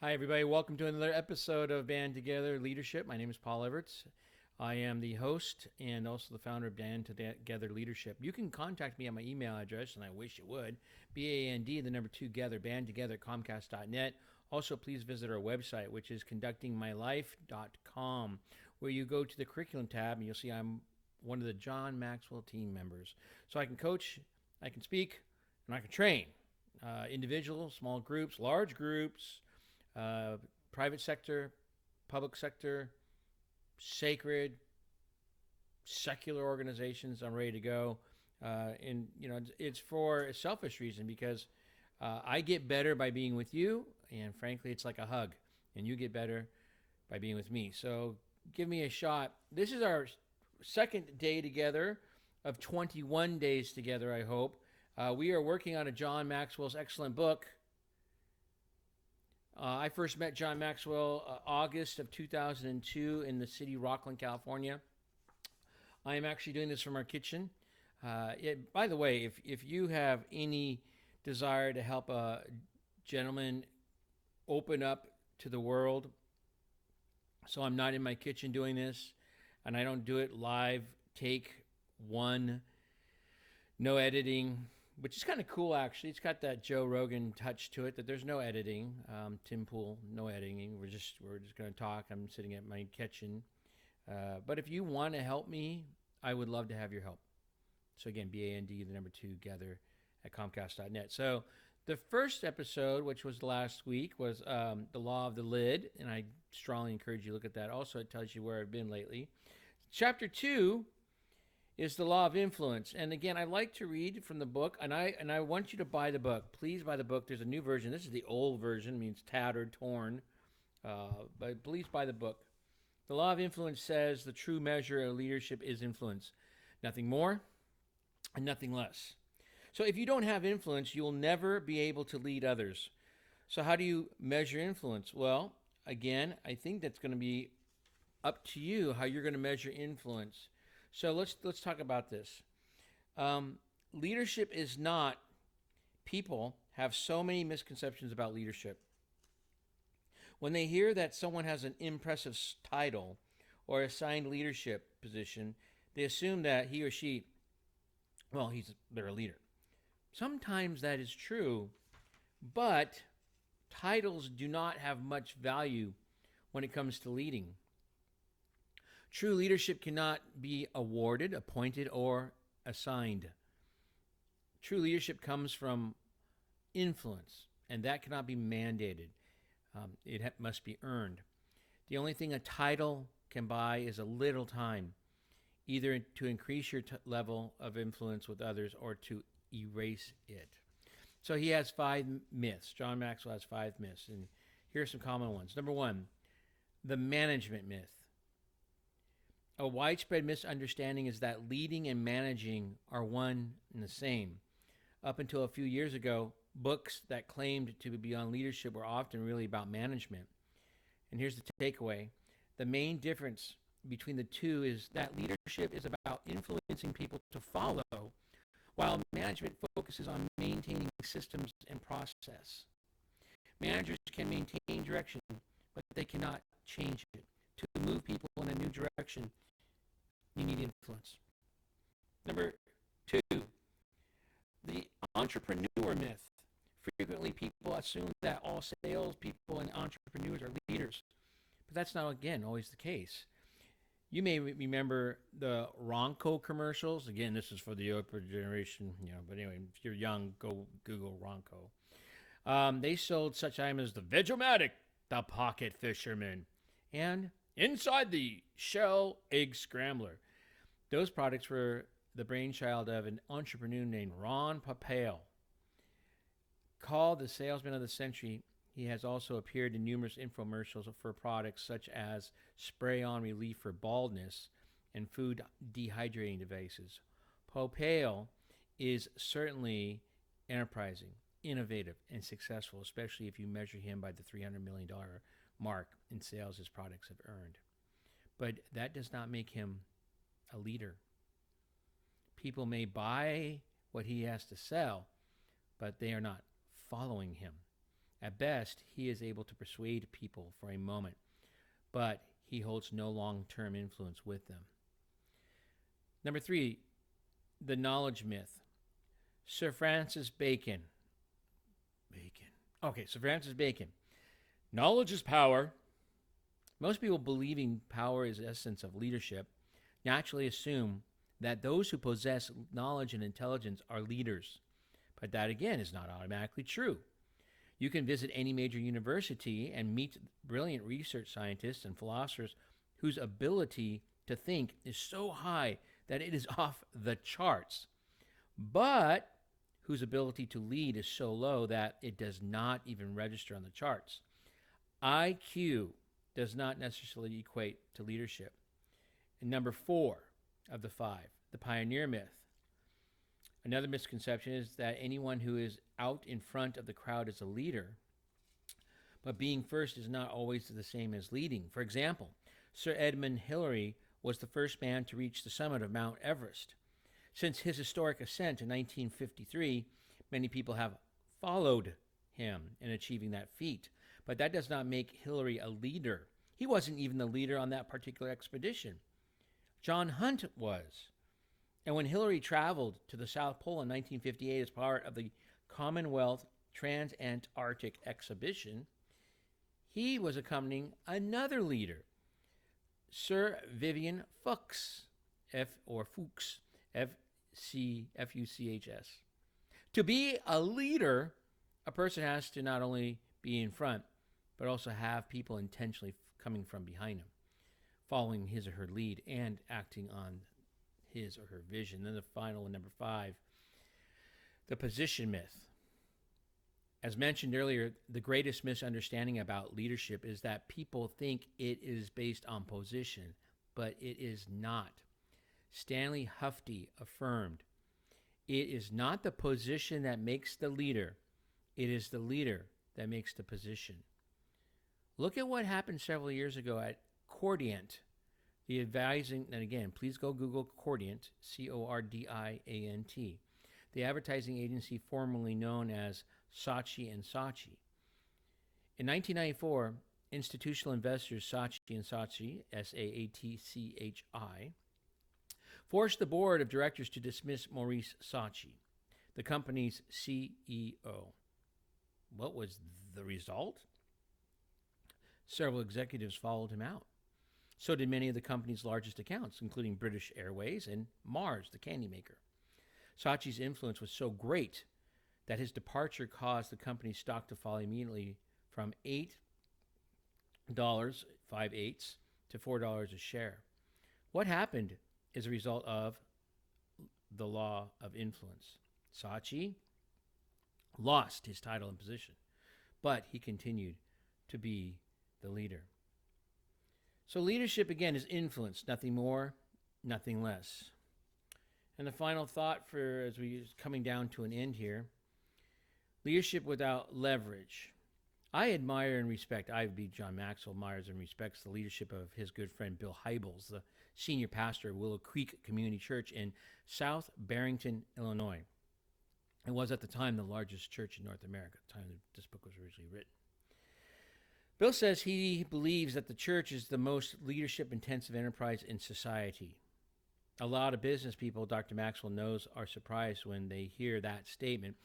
Hi, everybody. Welcome to another episode of Band Together Leadership. My name is Paul Everts. I am the host and also the founder of Band Together Leadership. You can contact me on my email address, and I wish you would. BAND, the number two together, bandtogether at Comcast.net. Also, please visit our website, which is conductingmylife.com, where you go to the curriculum tab and you'll see I'm one of the John Maxwell team members. So I can coach, I can speak, and I can train individuals, small groups, large groups, uh, private sector, public sector, sacred, secular organizations. I'm ready to go. And it's for a selfish reason because I get better by being with you, and frankly, it's like a hug, and you get better by being with me. So give me a shot. This is our second day together of 21 days together. I hope we are working on a John Maxwell's excellent book. I first met John Maxwell August of 2002 in the city, Rockland, California. I am actually doing this from our kitchen. By the way, if you have any desire to help a gentleman open up to the world, so I'm not in my kitchen doing this, and I don't do it live, take one, no editing, which is kind of cool actually. It's got that Joe Rogan touch to it that there's no editing. Tim Pool, no editing. We're just going to talk. I'm sitting at my kitchen. But if you want to help me, I would love to have your help. So again, BAND, the number two, together at Comcast.net. So the first episode, which was last week, was the law of the lid, and I strongly encourage you to look at that. Also, it tells you where I've been lately. Chapter 2 is the law of influence. And again, I like to read from the book, and I want you to buy the book. Please buy the book. There's a new version. This is the old version, means tattered, torn. But please buy the book. The law of influence says the true measure of leadership is influence. Nothing more and nothing less. So if you don't have influence, you will never be able to lead others. So how do you measure influence? Well, again, I think that's going to be up to you how you're going to measure influence. So let's talk about this. Leadership is not. People have so many misconceptions about leadership. When they hear that someone has an impressive title or assigned leadership position, they assume that he or she, well, they're a leader. Sometimes that is true, but titles do not have much value when it comes to leading. True leadership cannot be awarded, appointed, or assigned. True leadership comes from influence, and that cannot be mandated. It must be earned. The only thing a title can buy is a little time, either to increase your level of influence with others or to erase it. So he has 5 myths. John Maxwell has 5 myths, and here are some common ones. Number 1, the management myth. A widespread misunderstanding is that leading and managing are one and the same. Up until a few years ago, books that claimed to be on leadership were often really about management. And here's the takeaway. The main difference between the two is that leadership is about influencing people to follow, while management focuses on maintaining systems and process. Managers can maintain direction, but they cannot change it. To move people in a new direction, you need influence. Number 2, the entrepreneur myth. Frequently, people assume that all salespeople and entrepreneurs are leaders, but that's not, again, always the case. You may remember the Ronco commercials. Again, this is for the upper generation, but anyway, if you're young, go Google Ronco. They sold such items as the Vegomatic, the Pocket Fisherman, and Inside the Shell Egg Scrambler. Those products were the brainchild of an entrepreneur named Ron Papale. Called the salesman of the century, he has also appeared in numerous infomercials for products such as spray-on relief for baldness and food dehydrating devices. Papale is certainly enterprising, innovative, and successful, especially if you measure him by the $300 million mark in sales his products have earned. But that does not make him a leader. People may buy what he has to sell, but they are not following him. At best, he is able to persuade people for a moment, but he holds no long-term influence with them. Number 3, the knowledge myth. Sir Francis Bacon. Sir Francis Bacon. Knowledge is power. Most people believing power is the essence of leadership naturally assume that those who possess knowledge and intelligence are leaders. But that, again, is not automatically true. You can visit any major university and meet brilliant research scientists and philosophers whose ability to think is so high that it is off the charts, but whose ability to lead is so low that it does not even register on the charts. IQ does not necessarily equate to leadership. And number 4 of the 5, the pioneer myth. Another misconception is that anyone who is out in front of the crowd is a leader, but being first is not always the same as leading. For example, Sir Edmund Hillary was the first man to reach the summit of Mount Everest. Since his historic ascent in 1953, many people have followed him in achieving that feat, but that does not make Hillary a leader. He wasn't even the leader on that particular expedition. John Hunt was. And when Hillary traveled to the South Pole in 1958 as part of the Commonwealth Trans-Antarctic Exhibition, he was accompanying another leader, Sir Vivian Fuchs, Fuchs, F-U-C-H-S. To be a leader, a person has to not only be in front, but also have people intentionally coming from behind him, following his or her lead and acting on his or her vision. Then the final one, number 5, the position myth. As mentioned earlier, the greatest misunderstanding about leadership is that people think it is based on position, but it is not. Stanley Hufty affirmed, "It is not the position that makes the leader, it is the leader that makes the position." Look at what happened several years ago at Cordiant, the advising, and again, please go Google Cordiant, Cordiant, the advertising agency formerly known as Saatchi & Saatchi. In 1994, institutional investors Saatchi & Saatchi, Saatchi, forced the board of directors to dismiss Maurice Saatchi, the company's CEO. What was the result? Several executives followed him out. So did many of the company's largest accounts, including British Airways and Mars, the candy maker. Saatchi's influence was so great that his departure caused the company's stock to fall immediately from $8.58 to $4 a share. What happened is a result of the law of influence. Saatchi lost his title and position, but he continued to be the leader. So leadership, again, is influence, nothing more, nothing less. And the final thought for as we're coming down to an end here, leadership without leverage. I admire and respect, John Maxwell admires and respects the leadership of his good friend Bill Hybels, the senior pastor of Willow Creek Community Church in South Barrington, Illinois. It was at the time the largest church in North America, at the time this book was originally written. Bill says he believes that the church is the most leadership-intensive enterprise in society. A lot of business people, Dr. Maxwell knows, are surprised when they hear that statement,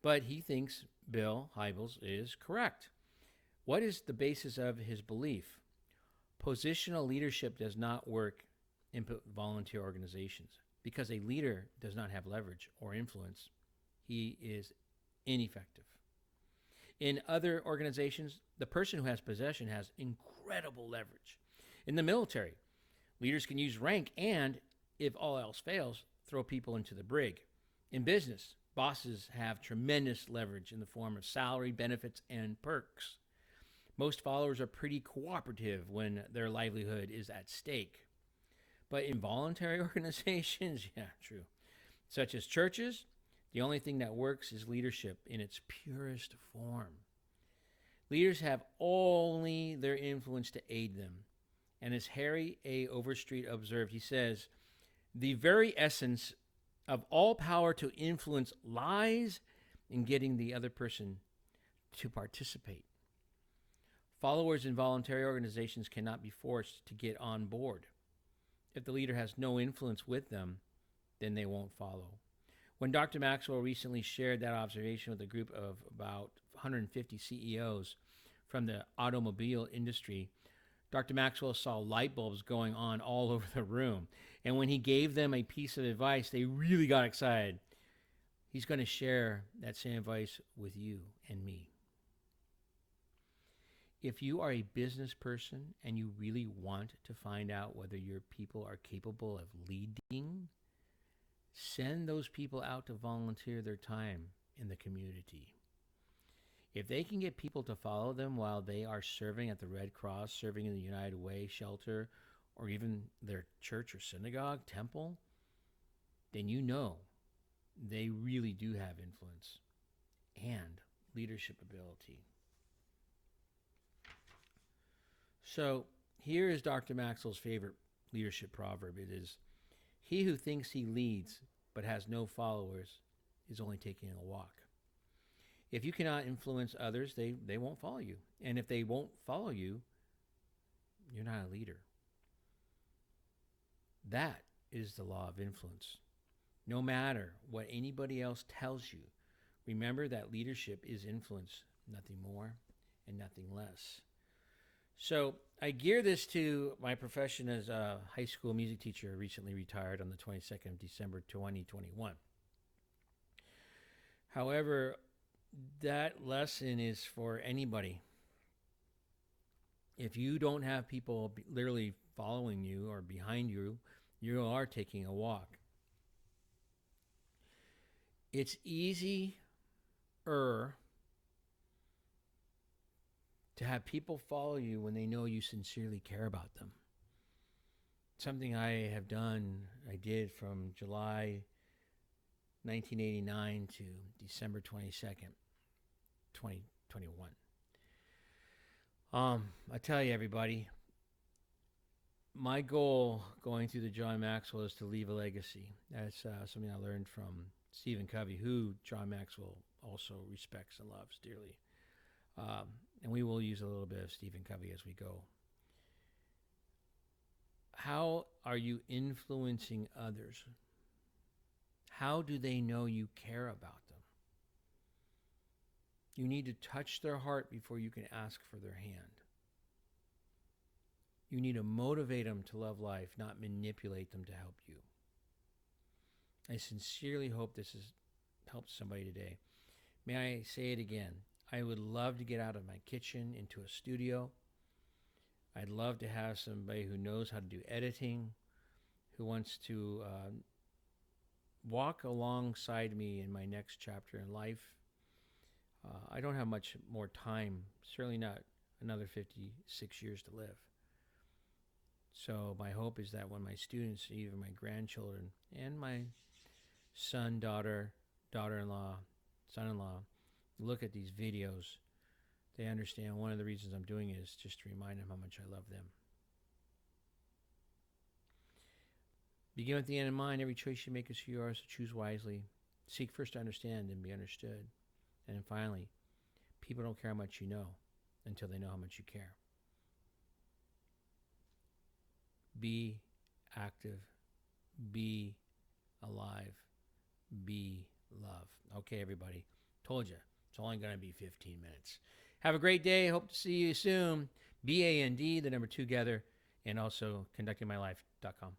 but he thinks Bill Hybels is correct. What is the basis of his belief? Positional leadership does not work in volunteer organizations. Because a leader does not have leverage or influence, he is ineffective. In other organizations, the person who has possession has incredible leverage. In the military, leaders can use rank and, if all else fails, throw people into the brig. In business, bosses have tremendous leverage in the form of salary, benefits, and perks. Most followers are pretty cooperative when their livelihood is at stake. But in voluntary organizations, yeah, true, such as churches, the only thing that works is leadership in its purest form. Leaders have only their influence to aid them. And as Harry A. Overstreet observed, he says, "The very essence of all power to influence lies in getting the other person to participate. Followers in voluntary organizations cannot be forced to get on board. If the leader has no influence with them, then they won't follow. When Dr. Maxwell recently shared that observation with a group of about 150 CEOs from the automobile industry, Dr. Maxwell saw light bulbs going on all over the room. And when he gave them a piece of advice, they really got excited. He's going to share that same advice with you and me. If you are a business person and you really want to find out whether your people are capable of leading, send those people out to volunteer their time in the community. If they can get people to follow them while they are serving at the Red Cross, serving in the United Way shelter, or even their church or synagogue, temple, then you know they really do have influence and leadership ability. So here is Dr. Maxwell's favorite leadership proverb. It is, "He who thinks he leads but has no followers is only taking a walk." If you cannot influence others, they won't follow you. And if they won't follow you, you're not a leader. That is the law of influence. No matter what anybody else tells you, remember that leadership is influence, nothing more and nothing less. So I gear this to my profession as a high school music teacher, recently retired on the 22nd of December 2021. However, that lesson is for anybody. If you don't have people literally following you or behind you, you are taking a walk. It's easier to have people follow you when they know you sincerely care about them. Something I have done, I did from July 1989 to December 22nd, 2021. I tell you, everybody, my goal going through the John Maxwell is to leave a legacy. That's something I learned from Stephen Covey, who John Maxwell also respects and loves dearly. And we will use a little bit of Stephen Covey as we go. How are you influencing others? How do they know you care about them? You need to touch their heart before you can ask for their hand. You need to motivate them to love life, not manipulate them to help you. I sincerely hope this has helped somebody today. May I say it again? I would love to get out of my kitchen into a studio. I'd love to have somebody who knows how to do editing, who wants to walk alongside me in my next chapter in life. I don't have much more time, certainly not another 56 years to live. So my hope is that when my students, even my grandchildren, and my son, daughter, daughter-in-law, son-in-law, look at these videos, they understand one of the reasons I'm doing it is just to remind them how much I love them. Begin with the end in mind. Every choice you make is who you are, so choose wisely. Seek first to understand and be understood. And then finally, people don't care how much you know until they know how much you care. Be active. Be alive. Be love. Okay, everybody. Told you. It's only going to be 15 minutes. Have a great day. Hope to see you soon. BAND, the number 2 together, and also conductingmylife.com.